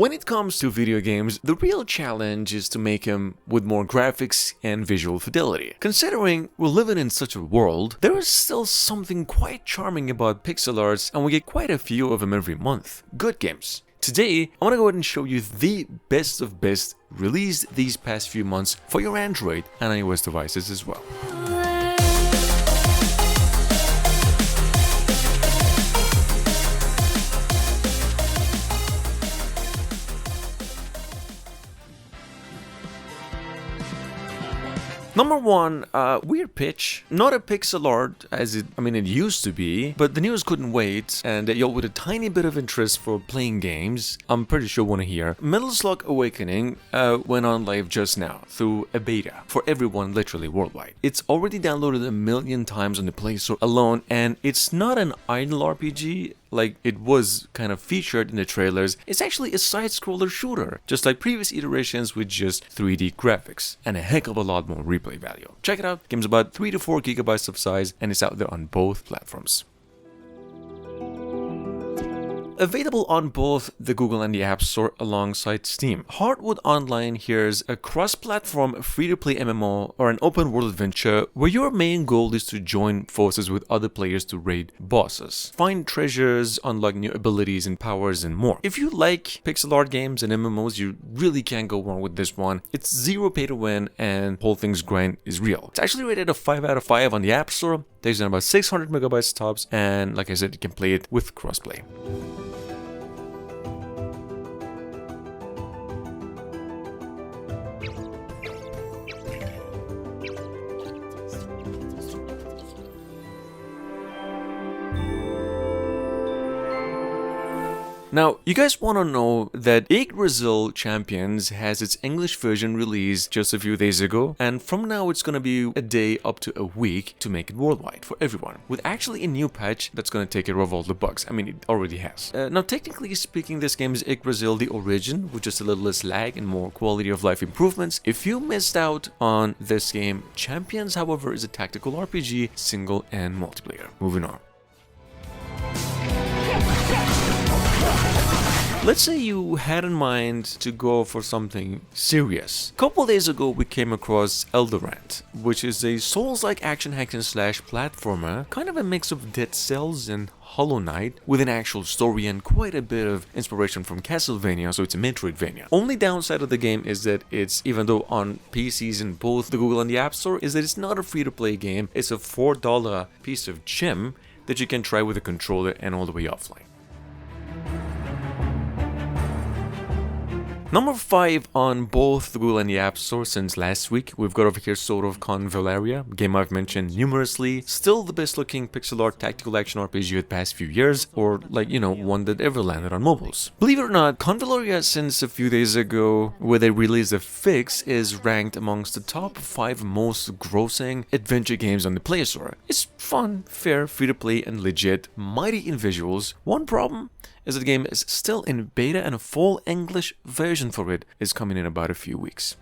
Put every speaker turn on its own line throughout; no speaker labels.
When it comes to video games, the real challenge is to make them with more graphics and visual fidelity. Considering we're living in such a world, there is still something quite charming about pixel arts, and we get quite a few of them every month. Good games. Today, I want to go ahead and show you the best of best released these past few months for your Android and iOS devices as well. Number one, weird pitch. Not a pixel art as it used to be, but the news couldn't wait, and y'all with a tiny bit of interest for playing games, I'm pretty sure want to hear. Slug Awakening went on live just now through a beta for everyone literally worldwide. It's already downloaded 1 million times on the Play Store alone, and it's not an idle RPG like it was kind of featured in the trailers. It's actually a side-scroller shooter, just like previous iterations with just 3D graphics and a heck of a lot more replay value. Check it out, the game's about 3 to 4 gigabytes of size and it's out there on both platforms. Available on both the Google and the App Store alongside Steam. Heartwood Online here's a cross-platform free-to-play MMO or an open-world adventure where your main goal is to join forces with other players to raid bosses, find treasures, unlock new abilities and powers, and more. If you like pixel art games and MMOs, you really can't go wrong with this one. It's zero pay to win and whole thing's grind is real. It's actually rated a 5 out of 5 on the App Store. Takes in about 600 megabytes tops, and like I said, you can play it with crossplay. Now, you guys want to know that Yggdrasill Champions has its English version released just a few days ago, and from now it's going to be a day up to a week to make it worldwide for everyone, with actually a new patch that's going to take care of all the bugs. I mean, it already has. Now, technically speaking, this game is Yggdrasill the Origin, with just a little less lag and more quality of life improvements. If you missed out on this game, Champions, however, is a tactical RPG, single and multiplayer. Moving on. Let's say you had in mind to go for something serious. A couple days ago we came across Eldorant, which is a Souls-like action hack and slash platformer, kind of a mix of Dead Cells and Hollow Knight, with an actual story and quite a bit of inspiration from Castlevania, so it's a Metroidvania. Only downside of the game is that it's, even though on PCs in both the Google and the App Store, is that it's not a free-to-play game. It's a $4 piece of gem that you can try with a controller and all the way offline. Number 5 on both the Google and the App Store since last week, we've got over here sort of Convallaria, a game I've mentioned numerously, still the best looking pixel art tactical action RPG of the past few years, or one that ever landed on mobiles. Believe it or not, Convallaria since a few days ago, where they released a fix, is ranked amongst the top 5 most grossing adventure games on the Play Store. It's fun, fair, free to play and legit, mighty in visuals. One problem is that the game is still in beta and a full English version for it is coming in about a few weeks.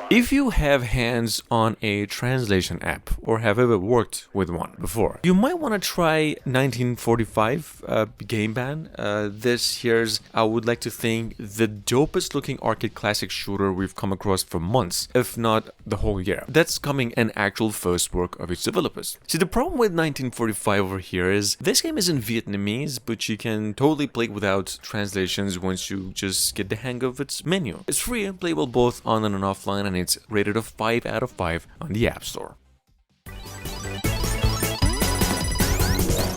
If you have hands on a translation app or have ever worked with one before, you might want to try 1945 Game Ban. This here's, I would like to think, the dopest looking arcade classic shooter we've come across for months, if not the whole year. That's coming an actual first work of its developers. See, the problem with 1945 over here is this game is in Vietnamese, but you can totally play it without translations once you just get the hang of its menu. It's free and playable both on and offline, and it's rated a 5 out of 5 on the App Store.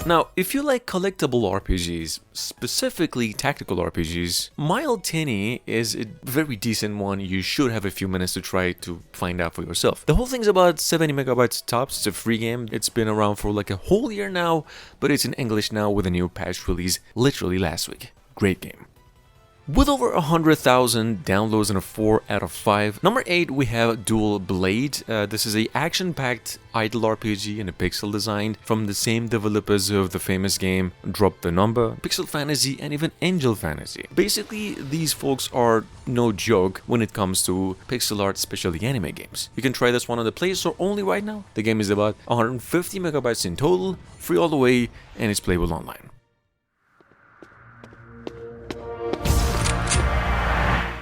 Now, if you like collectible RPGs, specifically tactical RPGs, Mile Tinny is a very decent one. You should have a few minutes to try to find out for yourself. The whole thing's about 70 megabytes tops. It's a free game. It's been around for like a whole year now, but it's in English now with a new patch release literally last week. Great game. With over 100,000 downloads and a 4 out of 5. Number 8, we have Dual Blade. This is a action-packed idle RPG in a pixel design from the same developers of the famous game Drop the Number, Pixel Fantasy, and even Angel Fantasy. Basically, these folks are no joke when it comes to pixel art, especially anime games. You can try this one on the Play Store only right now. The game is about 150 megabytes in total, free all the way, and it's playable online.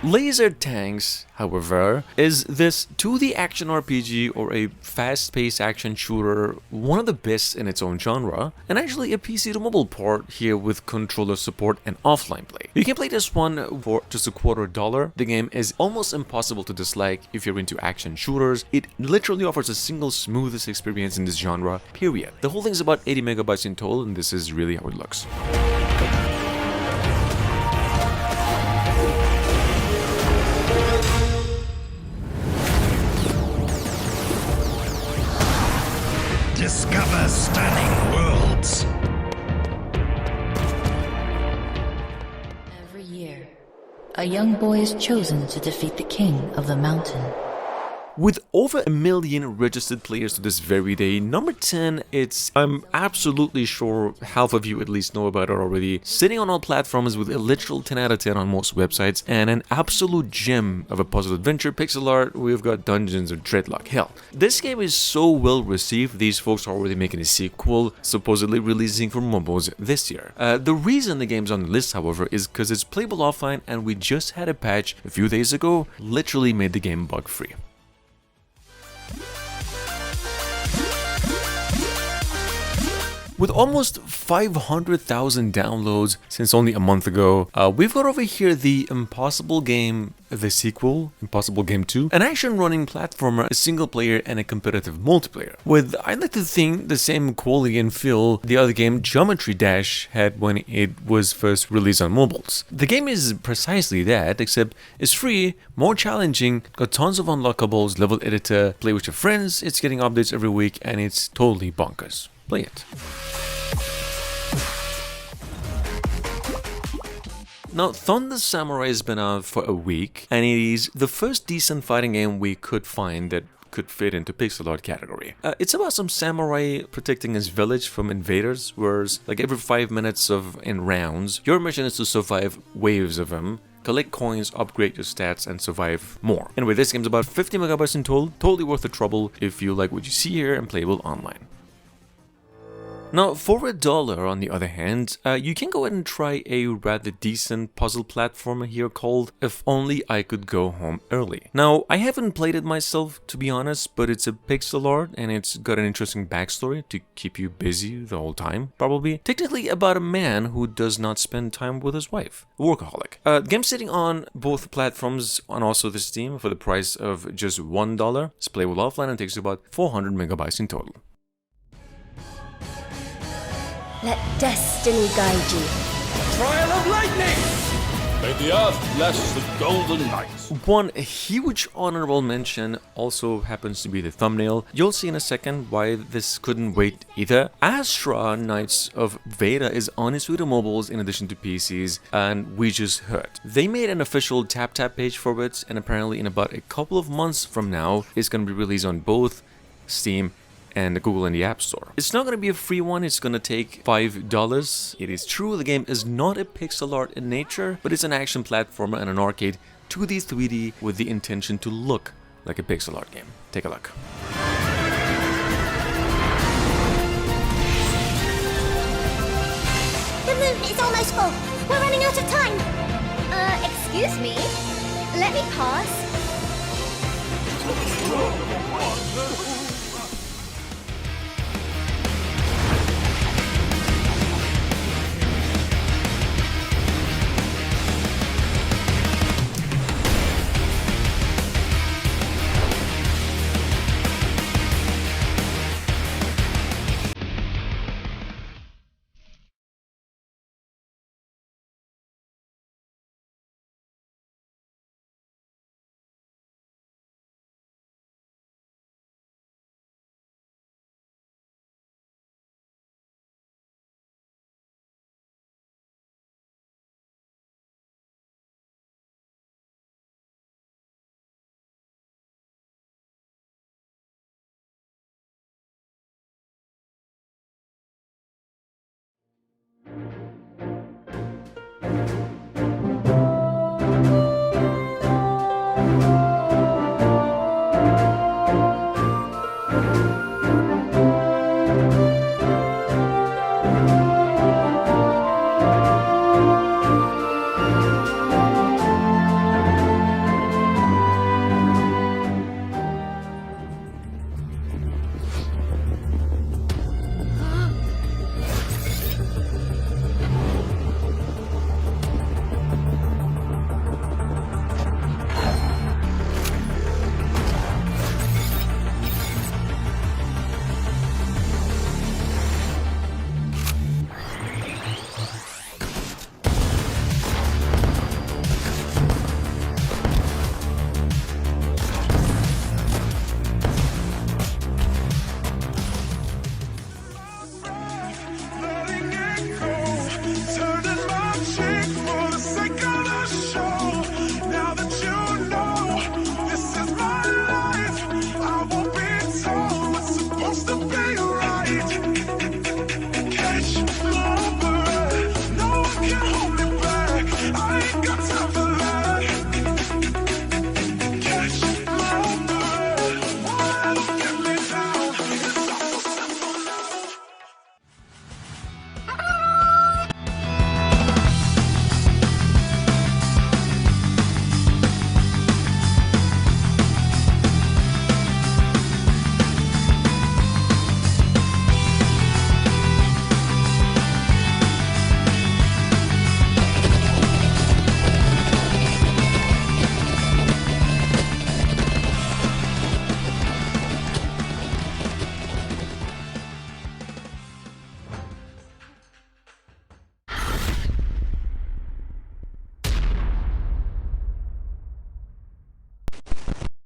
Laser Tanks, however, is this 2D action RPG or a fast-paced action shooter, one of the best in its own genre, and actually a PC to mobile port here with controller support and offline play. You can play this one for just $0.25. The game is almost impossible to dislike if you're into action shooters. It literally offers the single smoothest experience in this genre, period. The whole thing is about 80 megabytes in total, and this is really how it looks.
Discover stunning worlds.
Every year, a young boy is chosen to defeat the king of the mountain.
With over 1 million registered players to this very day, number 10, I'm absolutely sure half of you at least know about it already, sitting on all platforms with a literal 10 out of 10 on most websites, and an absolute gem of a puzzle adventure pixel art. We've got Dungeons of Dreadrock. Hell, this game is so well received, these folks are already making a sequel, supposedly releasing for mobiles this year. The reason the game's on the list, however, is because it's playable offline, and we just had a patch a few days ago, literally made the game bug-free. With almost 500,000 downloads since only a month ago, we've got over here the Impossible Game, the sequel, Impossible Game 2, an action-running platformer, a single-player, and a competitive multiplayer. With, I'd like to think, the same quality and feel the other game Geometry Dash had when it was first released on mobiles. The game is precisely that, except it's free, more challenging, got tons of unlockables, level editor, play with your friends, it's getting updates every week, and it's totally bonkers. Play it. Now, Thunder Samurai has been out for a week, and it is the first decent fighting game we could find that could fit into pixel art category. It's about some samurai protecting his village from invaders, whereas like every 5 minutes in rounds, your mission is to survive waves of them, collect coins, upgrade your stats, and survive more. Anyway, this game's about 50 megabytes in total, totally worth the trouble if you like what you see here and playable online. Now, for $1 on the other hand, you can go ahead and try a rather decent puzzle platformer here called If Only I Could Go Home Early. Now, I haven't played it myself, to be honest, but it's a pixel art and it's got an interesting backstory to keep you busy the whole time, probably. Technically about a man who does not spend time with his wife, a workaholic. The game's sitting on both platforms and also the Steam for the price of just $1. It's playable offline and takes about 400 megabytes in total.
Let destiny guide you.
Trial of lightning!
May the earth bless the golden light.
One huge honorable mention also happens to be the thumbnail. You'll see in a second why this couldn't wait either. Astra Knights of Veda is on its way to mobiles in addition to PCs, and we just heard. They made an official tap page for it, and apparently in about a couple of months from now, it's going to be released on both Steam and Google in the App Store. It's not going to be a free one, it's going to take $5. It is true, the game is not a pixel art in nature, but it's an action platformer and an arcade 2D 3D with the intention to look like a pixel art game. Take a look.
The moon is almost full. We're running out of time. Excuse me. Let me pass.